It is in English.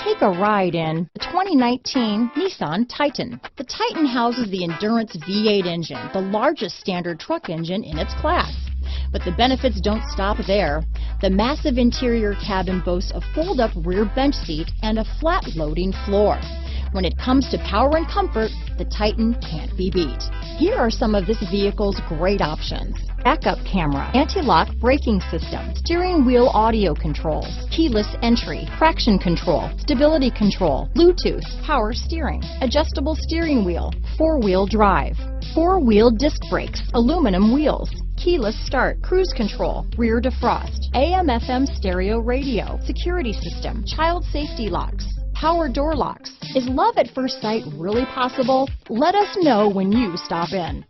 Take a ride in the 2019 Nissan Titan. The Titan houses the Endurance V8 engine, the largest standard truck engine in its class. But the benefits don't stop there. The massive interior cabin boasts a fold-up rear bench seat and a flat loading floor. When it comes to power and comfort, the Titan can't be beat. Here are some of this vehicle's great options: backup camera, anti-lock braking system, steering wheel audio controls, keyless entry, traction control, stability control, Bluetooth, power steering, adjustable steering wheel, four-wheel drive, four-wheel disc brakes, aluminum wheels, keyless start, cruise control, rear defrost, AM/FM stereo radio, security system, child safety locks, power door locks. Is love at first sight really possible? Let us know when you stop in.